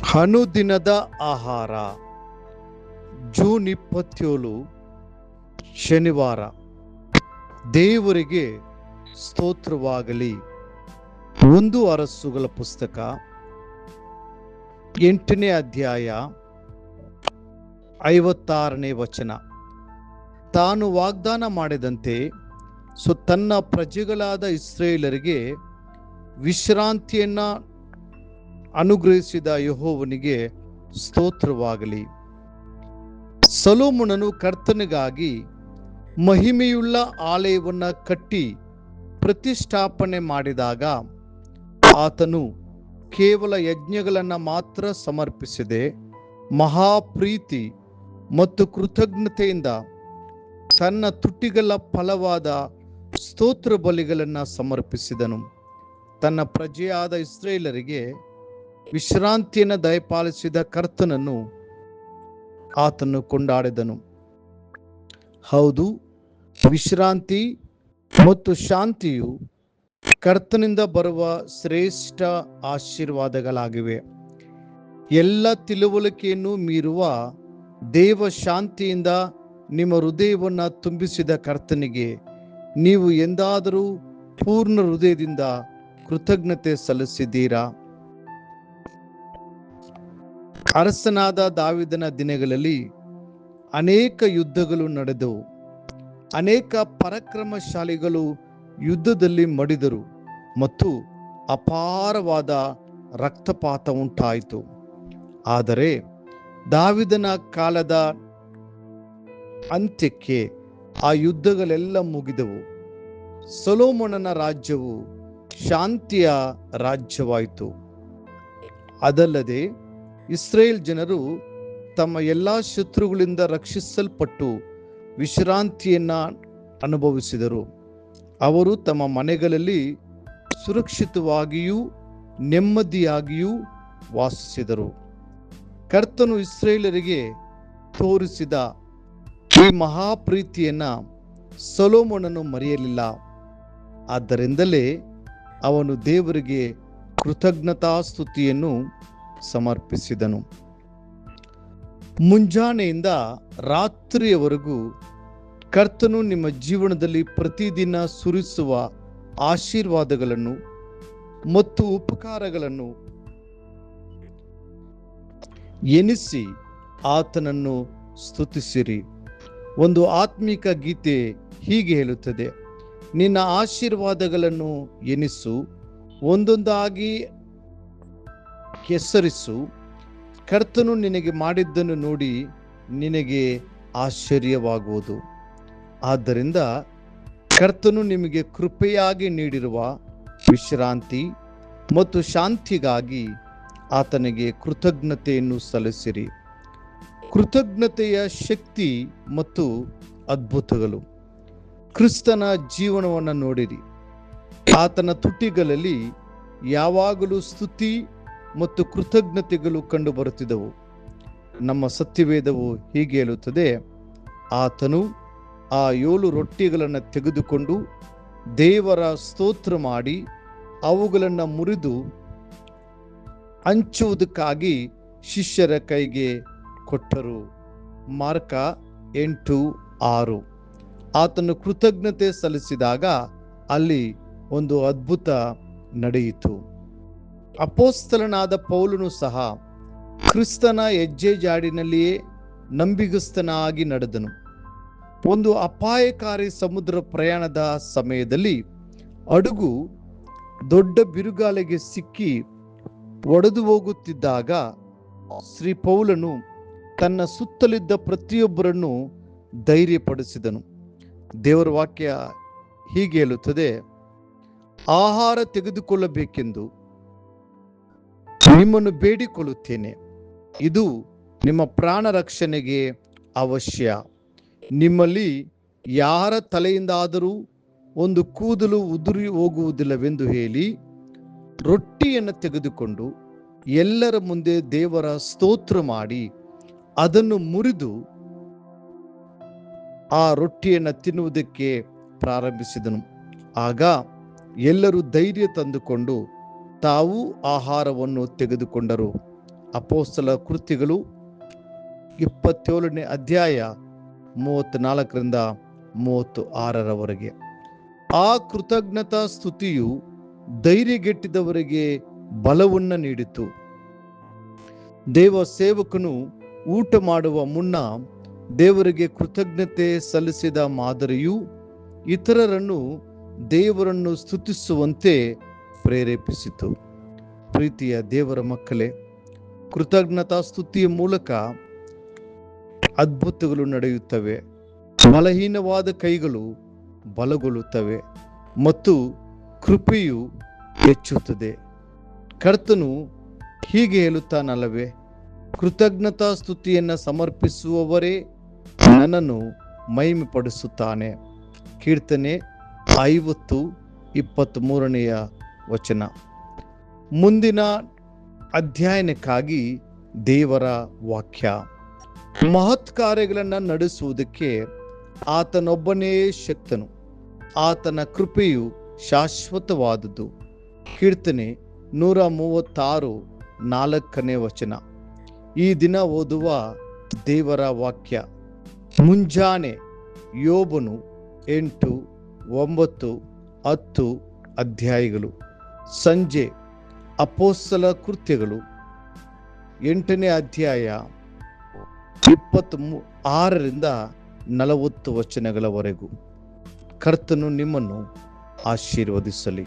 ಅನುದಿನದ ಆಹಾರ ಜೂನ್ 27 ಶನಿವಾರ. ದೇವರಿಗೆ ಸ್ತೋತ್ರವಾಗಲಿ. 1 ಅರಸುಗಳ ಪುಸ್ತಕ 8ನೇ ಅಧ್ಯಾಯ 56ನೇ ವಚನ. ತಾನು ವಾಗ್ದಾನ ಮಾಡಿದಂತೆ ತನ್ನ ಪ್ರಜೆಗಳಾದ ಇಸ್ರಾಯೇಲರಿಗೆ ವಿಶ್ರಾಂತಿಯನ್ನ ಅನುಗ್ರಹಿಸಿದ ಯೆಹೋವನಿಗೆ ಸ್ತೋತ್ರವಾಗಲಿ. ಸೊಲೊಮೋನನು ಕರ್ತನಿಗಾಗಿ ಮಹಿಮೆಯುಳ್ಳ ಆಲಯವನ್ನ ಕಟ್ಟಿ ಪ್ರತಿಷ್ಠಾಪನೆ ಮಾಡಿದಾಗ ಆತನು ಕೇವಲ ಯಜ್ಞಗಳನ್ನು ಮಾತ್ರ ಸಮರ್ಪಿಸದೆ ಮಹಾಪ್ರೀತಿ ಮತ್ತು ಕೃತಜ್ಞತೆಯಿಂದ ತನ್ನ ತುಟಿಗಳ ಫಲವಾದ ಸ್ತೋತ್ರ ಬಲಿಗಳನ್ನು ಸಮರ್ಪಿಸಿದನು. ತನ್ನ ಪ್ರಜೆಯಾದ ಇಸ್ರಾಯೇಲರಿಗೆ ವಿಶ್ರಾಂತಿಯನ್ನು ದಯಪಾಲಿಸಿದ ಕರ್ತನನ್ನು ಆತನು ಕೊಂಡಾಡಿದನು. ಹೌದು, ವಿಶ್ರಾಂತಿ ಮತ್ತು ಶಾಂತಿಯು ಕರ್ತನಿಂದ ಬರುವ ಶ್ರೇಷ್ಠ ಆಶೀರ್ವಾದಗಳಾಗಿವೆ. ಎಲ್ಲ ತಿಳುವಳಿಕೆಯನ್ನು ಮೀರುವ ದೇವ ಶಾಂತಿಯಿಂದ ನಿಮ್ಮ ಹೃದಯವನ್ನು ತುಂಬಿಸಿದ ಕರ್ತನಿಗೆ ನೀವು ಎಂದಾದರೂ ಪೂರ್ಣ ಹೃದಯದಿಂದ ಕೃತಜ್ಞತೆ ಸಲ್ಲಿಸಿದ್ದೀರಾ? ಅರಸನಾದ ದಾವೀದನ ದಿನಗಳಲ್ಲಿ ಅನೇಕ ಯುದ್ಧಗಳು ನಡೆದವು. ಅನೇಕ ಪರಾಕ್ರಮಶಾಲಿಗಳು ಯುದ್ಧದಲ್ಲಿ ಮಡಿದರು ಮತ್ತು ಅಪಾರವಾದ ರಕ್ತಪಾತ ಉಂಟಾಯಿತು. ಆದರೆ ದಾವೀದನ ಕಾಲದ ಅಂತ್ಯಕ್ಕೆ ಆ ಯುದ್ಧಗಳೆಲ್ಲ ಮುಗಿದವು. ಸೊಲೊಮೋನನ ರಾಜ್ಯವು ಶಾಂತಿಯ ರಾಜ್ಯವಾಯಿತು. ಅದಲ್ಲದೆ ಇಸ್ರೇಲ್ ಜನರು ತಮ್ಮ ಎಲ್ಲ ಶತ್ರುಗಳಿಂದ ರಕ್ಷಿಸಲ್ಪಟ್ಟು ವಿಶ್ರಾಂತಿಯನ್ನ ಅನುಭವಿಸಿದರು. ಅವರು ತಮ್ಮ ಮನೆಗಳಲ್ಲಿ ಸುರಕ್ಷಿತವಾಗಿಯೂ ನೆಮ್ಮದಿಯಾಗಿಯೂ ವಾಸಿಸಿದರು. ಕರ್ತನು ಇಸ್ರೇಲರಿಗೆ ತೋರಿಸಿದ ಈ ಮಹಾಪ್ರೀತಿಯನ್ನ ಸೊಲೊಮೋನನು ಮರೆಯಲಿಲ್ಲ. ಆದ್ದರಿಂದಲೇ ಅವನು ದೇವರಿಗೆ ಕೃತಜ್ಞತಾಸ್ತುತಿಯನ್ನು ಸಮರ್ಪಿಸಿದನು. ಮುಂಜಾನೆಯಿಂದ ರಾತ್ರಿಯವರೆಗೂ ಕರ್ತನು ನಿಮ್ಮ ಜೀವನದಲ್ಲಿ ಪ್ರತಿದಿನ ಸುರಿಸುವ ಆಶೀರ್ವಾದಗಳನ್ನು ಮತ್ತು ಉಪಕಾರಗಳನ್ನು ಎನಿಸಿ ಆತನನ್ನು ಸ್ತುತಿಸಿರಿ. ಒಂದು ಆತ್ಮಿಕ ಗೀತೆ ಹೀಗೆ ಹೇಳುತ್ತದೆ: ನಿನ್ನ ಆಶೀರ್ವಾದಗಳನ್ನು ಎನಿಸು, ಒಂದೊಂದಾಗಿ ಹೆಸರಿಸು. ಕರ್ತನು ನಿನಗೆ ಮಾಡಿದ್ದನ್ನು ನೋಡಿ ನಿನಗೆ ಆಶ್ಚರ್ಯವಾಗುವುದು. ಆದ್ದರಿಂದ ಕರ್ತನು ನಿಮಗೆ ಕೃಪೆಯಾಗಿ ನೀಡಿರುವ ವಿಶ್ರಾಂತಿ ಮತ್ತು ಶಾಂತಿಗಾಗಿ ಆತನಿಗೆ ಕೃತಜ್ಞತೆಯನ್ನು ಸಲ್ಲಿಸಿರಿ. ಕೃತಜ್ಞತೆಯ ಶಕ್ತಿ ಮತ್ತು ಅದ್ಭುತಗಳು. ಕ್ರಿಸ್ತನ ಜೀವನವನ್ನು ನೋಡಿರಿ. ಆತನ ತುಟಿಗಳಲ್ಲಿ ಯಾವಾಗಲೂ ಸ್ತುತಿ ಮತ್ತು ಕೃತಜ್ಞತೆಗಳು ಕಂಡು ಬರುತ್ತಿದ್ದವು. ನಮ್ಮ ಸತ್ಯವೇದವು ಹೀಗೆ ಹೇಳುತ್ತದೆ: ಆತನು ಆ 7 ರೊಟ್ಟಿಗಳನ್ನು ತೆಗೆದುಕೊಂಡು ದೇವರ ಸ್ತೋತ್ರ ಮಾಡಿ ಅವುಗಳನ್ನು ಮುರಿದು ಹಂಚುವುದಕ್ಕಾಗಿ ಶಿಷ್ಯರ ಕೈಗೆ ಕೊಟ್ಟರು. ಮಾರ್ಕ 8:6. ಆತನು ಕೃತಜ್ಞತೆ ಸಲ್ಲಿಸಿದಾಗ ಅಲ್ಲಿ ಒಂದು ಅದ್ಭುತ ನಡೆಯಿತು. ಅಪೊಸ್ತಲನಾದ ಪೌಲನು ಸಹ ಕ್ರಿಸ್ತನ ಹೆಜ್ಜೆ ಜಾಡಿನಲ್ಲಿಯೇ ನಂಬಿಗಸ್ತನಾಗಿ ನಡೆದನು. ಒಂದು ಅಪಾಯಕಾರಿ ಸಮುದ್ರ ಪ್ರಯಾಣದ ಸಮಯದಲ್ಲಿ ಹಡಗು ದೊಡ್ಡ ಬಿರುಗಾಳಿಗೆ ಸಿಕ್ಕಿ ಒಡೆದು ಹೋಗುತ್ತಿದ್ದಾಗ ಶ್ರೀ ಪೌಲನು ತನ್ನ ಸುತ್ತಲಿದ್ದ ಪ್ರತಿಯೊಬ್ಬರನ್ನು ಧೈರ್ಯಪಡಿಸಿದನು. ದೇವರ ವಾಕ್ಯ ಹೀಗೆ ಹೇಳುತ್ತದೆ: ಆಹಾರ ತೆಗೆದುಕೊಳ್ಳಬೇಕೆಂದು ನಿಮ್ಮನ್ನು ಬೇಡಿಕೊಳ್ಳುತ್ತೇನೆ. ಇದು ನಿಮ್ಮ ಪ್ರಾಣ ರಕ್ಷಣೆಗೆ ಅವಶ್ಯ. ನಿಮ್ಮಲ್ಲಿ ಯಾರ ತಲೆಯಿಂದಾದರೂ ಒಂದು ಕೂದಲು ಉದುರಿ ಹೋಗುವುದಿಲ್ಲವೆಂದು ಹೇಳಿ ರೊಟ್ಟಿಯನ್ನು ತೆಗೆದುಕೊಂಡು ಎಲ್ಲರ ಮುಂದೆ ದೇವರ ಸ್ತೋತ್ರ ಮಾಡಿ ಅದನ್ನು ಮುರಿದು ಆ ರೊಟ್ಟಿಯನ್ನು ತಿನ್ನುವುದಕ್ಕೆ ಪ್ರಾರಂಭಿಸಿದನು. ಆಗ ಎಲ್ಲರೂ ಧೈರ್ಯ ತಂದುಕೊಂಡು ತಾವು ಆಹಾರವನ್ನು ತೆಗೆದುಕೊಂಡರು. ಅಪೊಸ್ತಲ ಕೃತ್ಯಗಳು 27ನೇ ಅಧ್ಯಾಯ 34ರಿಂದ 36ರವರೆಗೆ. ಆ ಕೃತಜ್ಞತಾ ಸ್ತುತಿಯು ಧೈರ್ಯಗೆಟ್ಟಿದವರಿಗೆ ಬಲವನ್ನು ನೀಡಿತು. ದೇವ ಸೇವಕನು ಊಟ ಮಾಡುವ ಮುನ್ನ ದೇವರಿಗೆ ಕೃತಜ್ಞತೆ ಸಲ್ಲಿಸಿದ ಮಾದರಿಯು ಇತರರನ್ನು ದೇವರನ್ನು ಸ್ತುತಿಸುವಂತೆ ಪ್ರೇರೇಪಿಸಿತು. ಪ್ರೀತಿಯ ದೇವರ ಮಕ್ಕಳೇ, ಕೃತಜ್ಞತಾ ಸ್ತುತಿಯ ಮೂಲಕ ಅದ್ಭುತಗಳು ನಡೆಯುತ್ತವೆ. ಬಲಹೀನವಾದ ಕೈಗಳು ಬಲಗೊಳ್ಳುತ್ತವೆ ಮತ್ತು ಕೃಪೆಯು ಹೆಚ್ಚುತ್ತದೆ. ಕರ್ತನು ಹೀಗೆ ಹೇಳುತ್ತಾನಲ್ಲವೇ, ಕೃತಜ್ಞತಾ ಸ್ತುತಿಯನ್ನು ಸಮರ್ಪಿಸುವವರೇ ನನ್ನನ್ನು ಮಹಿಮೆ ಪಡಿಸುತ್ತಾನೆ. ಕೀರ್ತನೆ 50:23ನೇ ವಚನ. ಮುಂದಿನ ಅಧ್ಯಯನಕ್ಕಾಗಿ ದೇವರ ವಾಕ್ಯ. ಮಹತ್ ಕಾರ್ಯಗಳನ್ನು ನಡೆಸುವುದಕ್ಕೆ ಆತನೊಬ್ಬನೇ ಶಕ್ತನು. ಆತನ ಕೃಪೆಯು ಶಾಶ್ವತವಾದುದು. ಕೀರ್ತನೆ 136:4ನೇ ವಚನ. ಈ ದಿನ ಓದುವ ದೇವರ ವಾಕ್ಯ. ಮುಂಜಾನೆ ಯೋಬನು 8, 9, 10 ಅಧ್ಯಾಯಗಳು. ಸಂಜೆ ಅಪೊಸ್ತಲ ಕೃತ್ಯಗಳು 8ನೇ ಅಧ್ಯಾಯ 26ರಿಂದ 40 ವಚನಗಳವರೆಗೂ. ಕರ್ತನು ನಿಮ್ಮನ್ನು ಆಶೀರ್ವದಿಸಲಿ.